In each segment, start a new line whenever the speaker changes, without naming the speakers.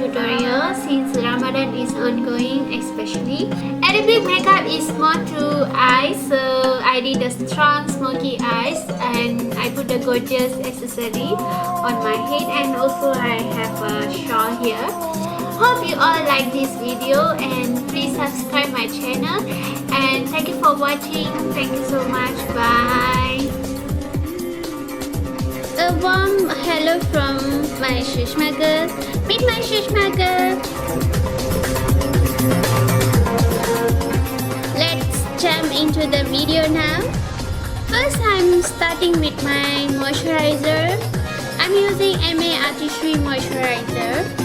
tutorial since Ramadan is ongoing especially. Aidilfitri makeup is more to eyes, so I did a strong smoky eyes and I put a gorgeous accessory on my head, and also I have a shawl here. Hope you all like this video and please subscribe my channel, and thank you for watching. Thank you so much. Bye. A warm hello from my Shushma girl. Meet my Shushma girl. Let's jump into the video now. First, I'm starting with my moisturizer. I'm using Amway Artistry moisturizer.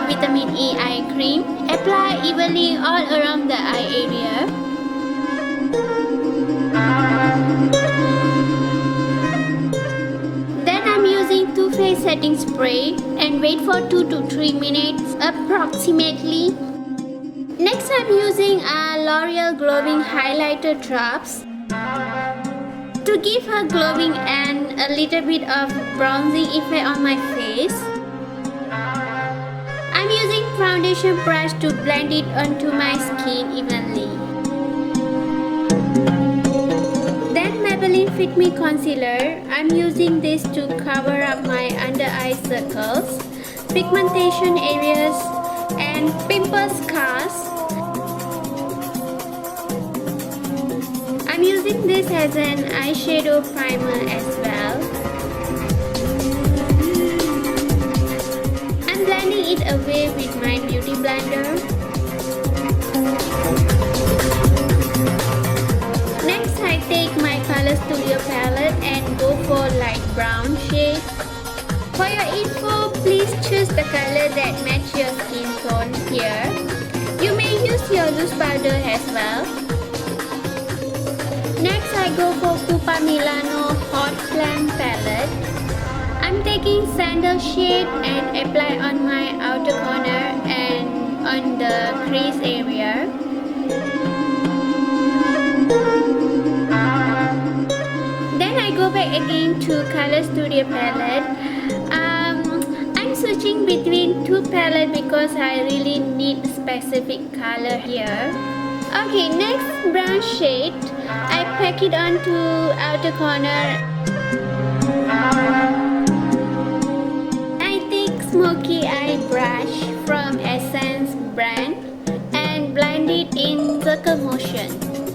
Vitamin E eye cream. Apply evenly all around the eye area. Then I'm using Too Faced setting spray and wait for 2 to 3 minutes approximately. Next, I'm using a L'Oreal glowing highlighter drops to give a glowing and a little bit of bronzing effect on my face. I'm using foundation brush to blend it onto my skin evenly. Then Maybelline Fit Me Concealer. I'm using this to cover up my under eye circles, pigmentation areas, and pimple scars. I'm using this as an eyeshadow primer as well. Blending it away with my beauty blender. Next, I take my Color Studio palette and go for light brown shade. For your info, please choose the color that matches your skin tone here. You may use your loose powder as well. Next, I go for Pupa Milano Hot Glam palette. I'm taking sandal shade and apply on my outer corner and on the crease area. Then I go back again to Color Studio palette. I'm switching between two palettes because I really need specific color here. Okay, next brown shade. I pack it onto outer corner. Smoky eye brush from Essence brand and blend it in circle motion.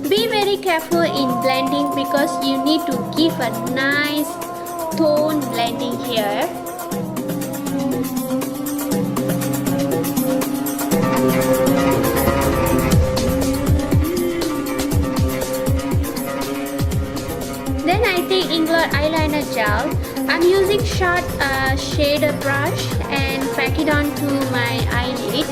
Be very careful in blending because you need to give a nice tone blending here. Then I take inglot eyeliner gel. I'm using short shader brush and pack it onto my eyelid.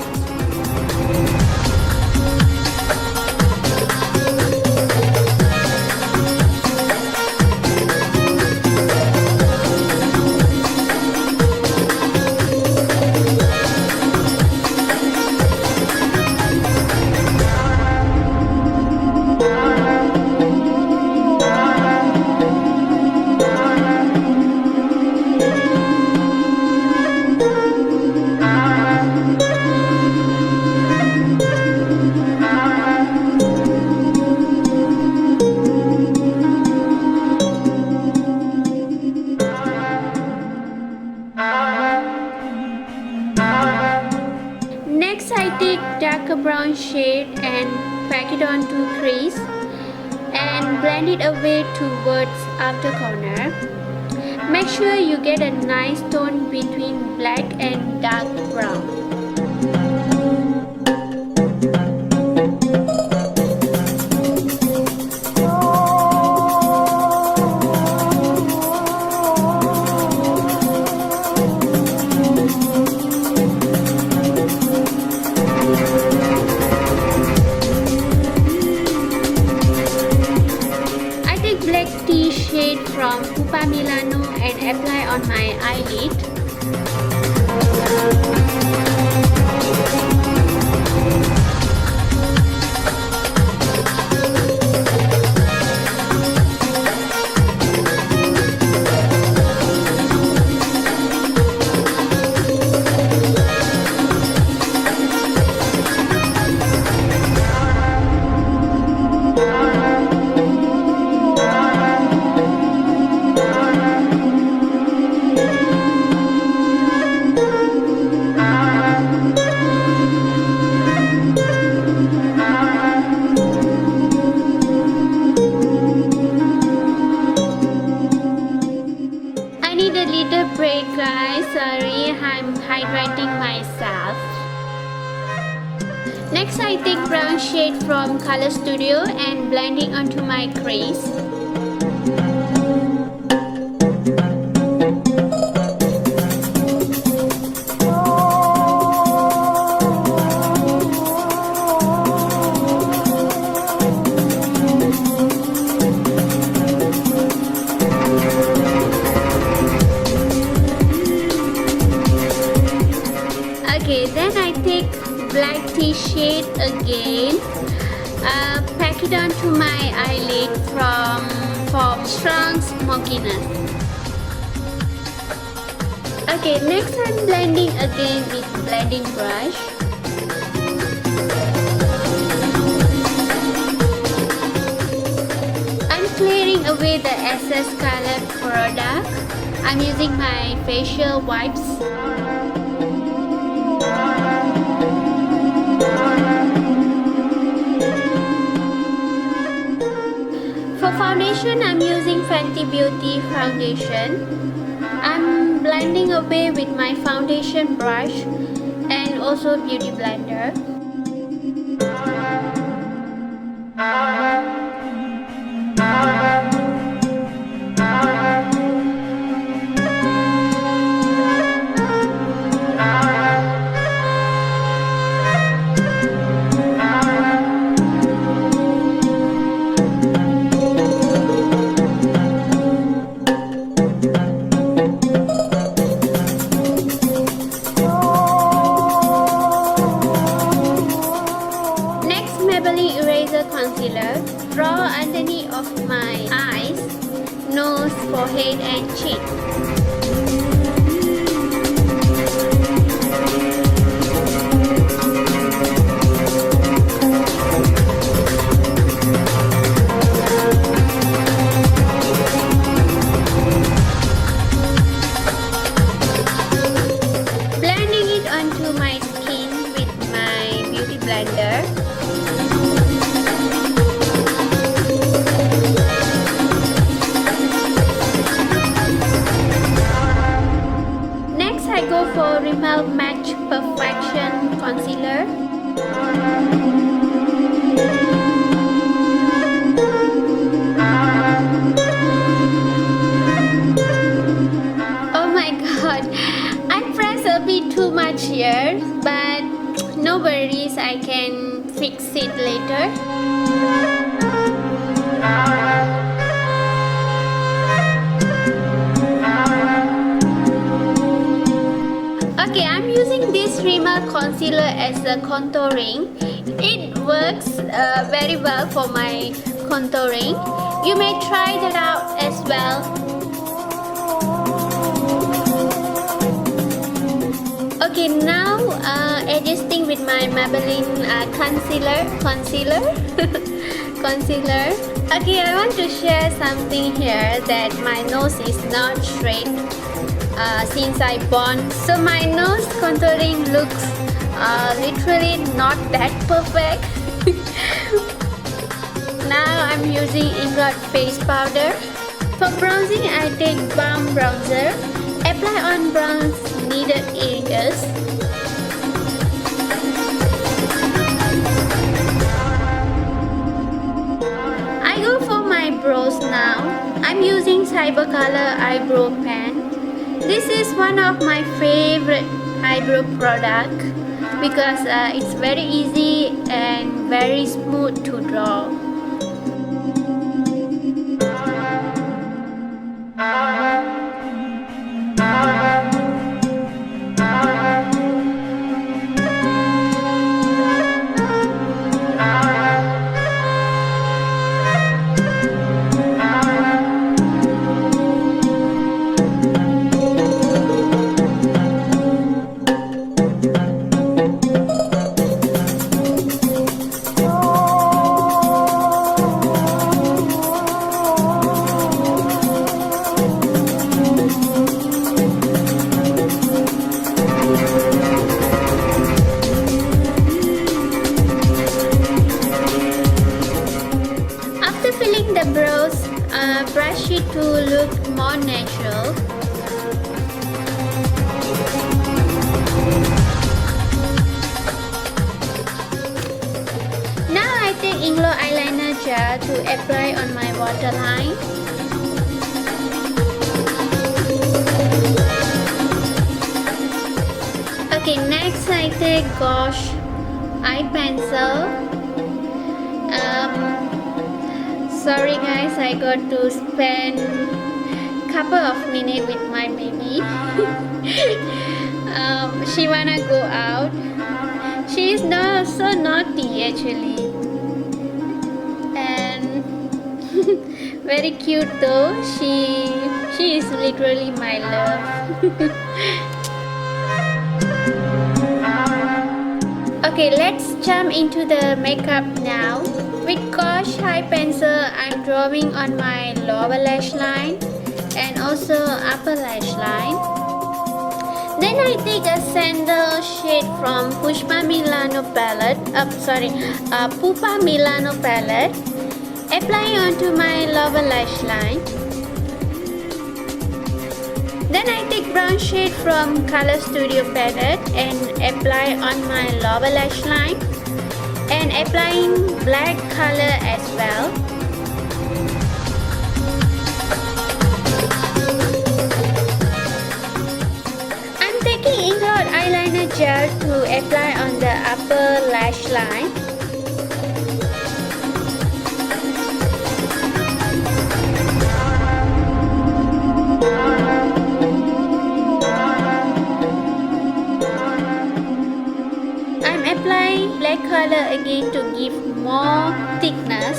Darker brown shade and pack it onto crease and blend it away towards outer corner. Make sure you get a nice tone between black and dark brown. From Pupa Milano and apply on my eyelid. basic brown shade from Color Studio and blending onto my crease. Okay, then I take black tea shade again, pack it onto my eyelid for strong smokiness. Okay, next I'm blending again with blending brush. I'm clearing away the excess colored product. I'm using my facial wipes. For foundation, I'm using Fenty Beauty foundation. I'm blending away with my foundation brush and also beauty blender. Maybelline Eraser Concealer. Draw underneath of my eyes, nose, forehead and cheek. Blending it onto my skin with my beauty blender. I go for Rimmel Match Perfection Concealer. Oh my god, I pressed a bit too much here, but no worries, I can fix it later. Okay, I'm using this Rimmel concealer as a contouring. It works very well for my contouring. You may try that out as well. Okay, now adjusting with my Maybelline concealer. Okay, I want to share something here that my nose is not straight. Since I born, so my nose contouring looks literally not that perfect. Now I'm using inglot face powder. For bronzing, I take BALM bronzer, apply on bronze needed areas. I go for my brows now. I'm using Cybercolor eyebrow pen. This is one of my favorite eyebrow product because it's very easy and very smooth to draw. Brush it to look more natural. I take inglot eyeliner gel to apply on my waterline. Okay, next I take gouache eye pencil. Sorry guys, I got to spend couple of minutes with my baby. She wanna go out. She is not so naughty actually, and very cute though. She is literally my love. Okay, let's jump into the makeup now. With gouache eye pencil, I'm drawing on my lower lash line and also upper lash line. Then I take a sandal shade from Pupa Milano palette. Pupa Milano palette. Apply onto my lower lash line. Then I take brown shade from Color Studio palette and apply on my lower lash line, and applying black color as well. I'm taking inglot eyeliner gel to apply on the upper lash line. Apply black color again to give more thickness.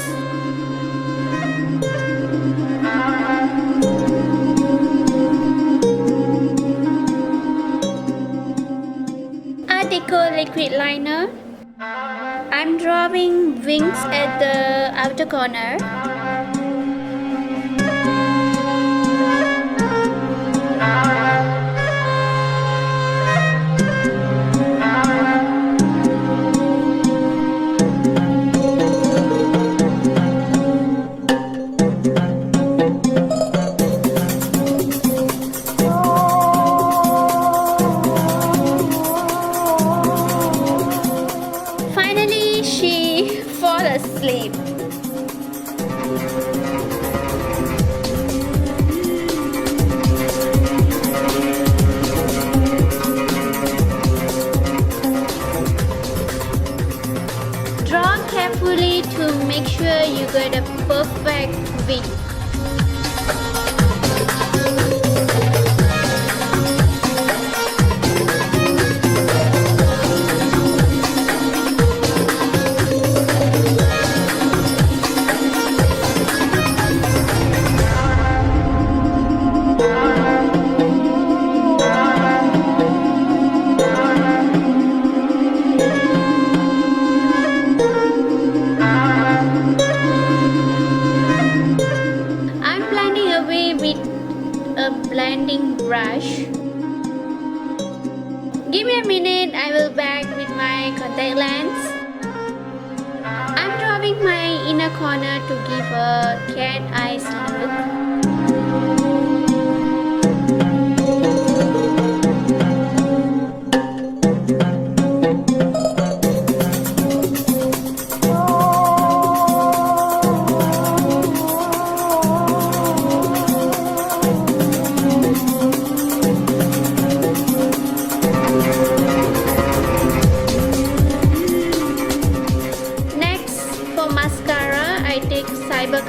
Art Deco liquid liner. I'm drawing wings at the outer corner. Asleep. Draw carefully to make sure you get a perfect wing. Blending brush. Give me a minute, I will back with my contact lens. I'm drawing my inner corner to give a cat eyes look.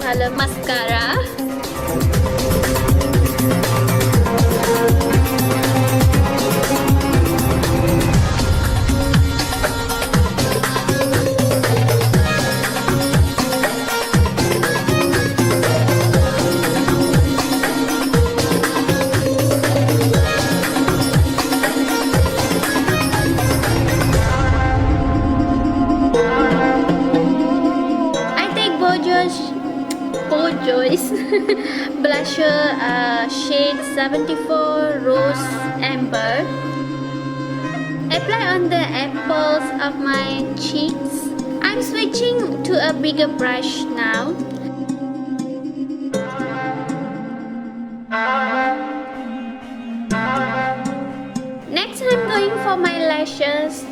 Color mascara. I take Bourjois blusher shade 74 Rose Amber. Apply on the apples of my cheeks. I'm switching to a bigger brush now. Next I'm going for my lashes.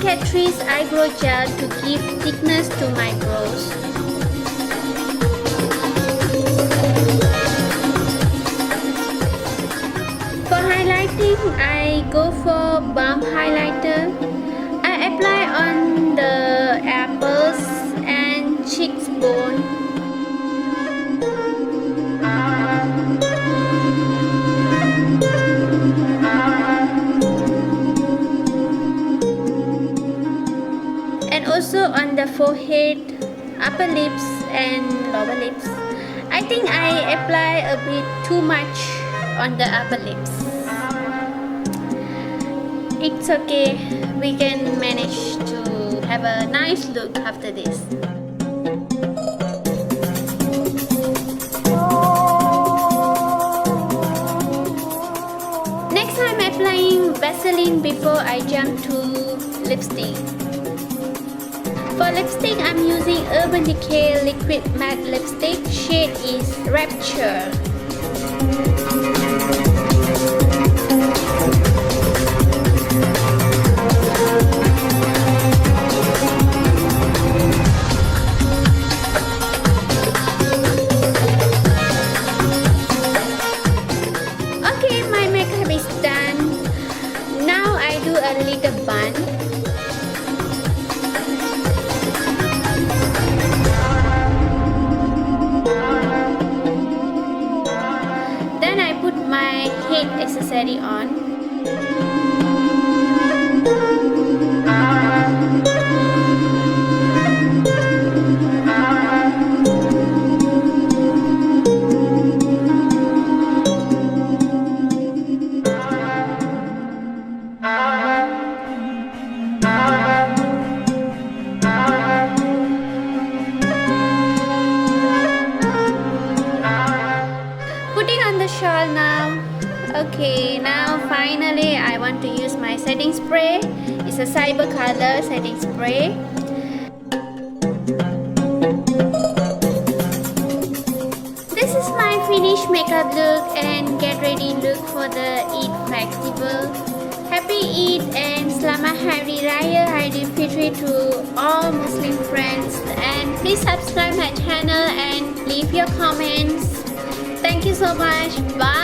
Catrice Eyebrow Gel to give thickness to my brows. For highlighting, I go for BALM highlighter. I apply on the apples and cheekbone. And also on the forehead, upper lips and lower lips. I think I apply a bit too much on the upper lips. It's okay, we can manage to have a nice look after this. Next I'm applying Vaseline before I jump to lipstick. For lipstick, I'm using UrbanDecay Liquid Matte Lipstick. Shade is Rapture. Okay, my makeup is done. Now I do a little bun. My head accessory on. Putting on the shawl now. Okay, now finally I want to use my setting spray. It's a cyber color setting spray. This is my finished makeup look and get ready look for the Eid festival. Happy Eid and Selamat Hari Raya Aidilfitri to all Muslim friends, and please subscribe my channel and leave your comments. Thank you so much. Bye.